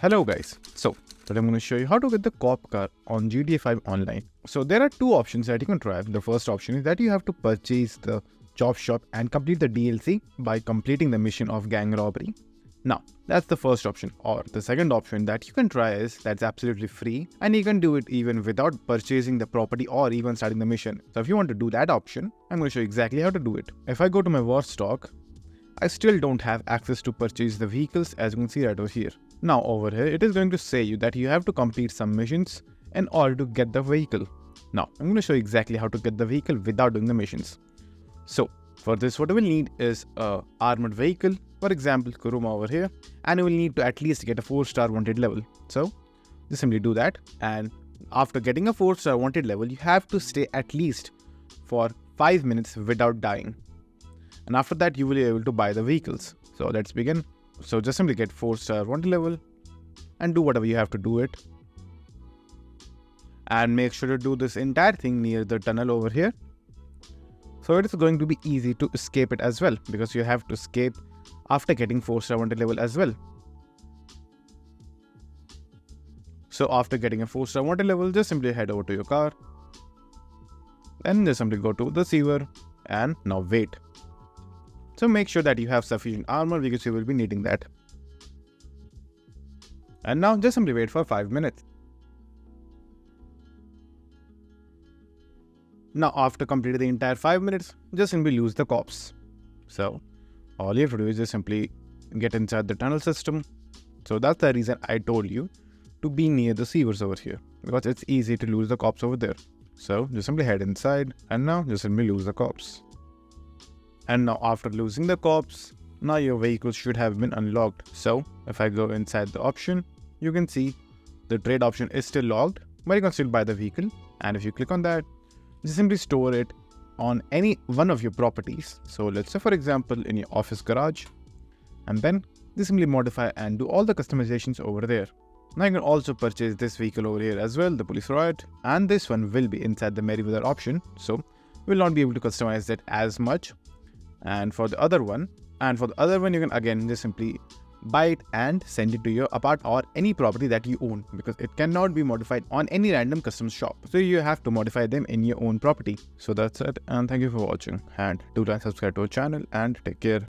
Hello guys, so today I'm going to show you how to get the cop car on GTA 5 online. So there are two options that you can try. The first option is that you have to purchase the job shop and complete the DLC by completing the mission of gang robbery. Now that's the first option, or the second option that you can try is that's absolutely free and you can do it even without purchasing the property or even starting the mission. So if you want to do that option, I'm going to show you exactly how to do it. If I go to my war stock, I still don't have access to purchase the vehicles, as you can see right over here. Now over here, it is going to say you that you have to complete some missions in order to get the vehicle. Now, I'm going to show you exactly how to get the vehicle without doing the missions. So, for this, what we will need is a armored vehicle, for example, Kuruma over here, and you will need to at least get a 4-star wanted level. So, just simply do that, and after getting a 4-star wanted level, you have to stay at least for 5 minutes without dying. And after that, you will be able to buy the vehicles. So, let's begin. So just simply get 4-star wanted level and do whatever you have to do it. And make sure to do this entire thing near the tunnel over here. So it is going to be easy to escape it as well, because you have to escape after getting 4-star wanted level as well. So after getting a 4-star wanted level, just simply head over to your car. And just simply go to the sewer and now wait. So make sure that you have sufficient armor because you will be needing that. And now just simply wait for 5 minutes. Now after completing the entire 5 minutes, just simply lose the cops. So all you have to do is just simply get inside the tunnel system. So that's the reason I told you to be near the sewers over here, because it's easy to lose the cops over there. So just simply head inside and now just simply lose the cops. And now after losing the cops, now your vehicle should have been unlocked. So if I go inside the option, you can see the trade option is still locked, but you can still buy the vehicle. And if you click on that, just simply store it on any one of your properties. So let's say for example in your office garage, and then just simply modify and do all the customizations over there. Now you can also purchase this vehicle over here as well, the police riot, and this one will be inside the Merryweather option. So we'll not be able to customize that as much. And for the other one, you can again just simply buy it and send it to your apart or any property that you own, because it cannot be modified on any random custom shop. So you have to modify them in your own property. So that's it, and thank you for watching, and do like, subscribe to our channel, and take care.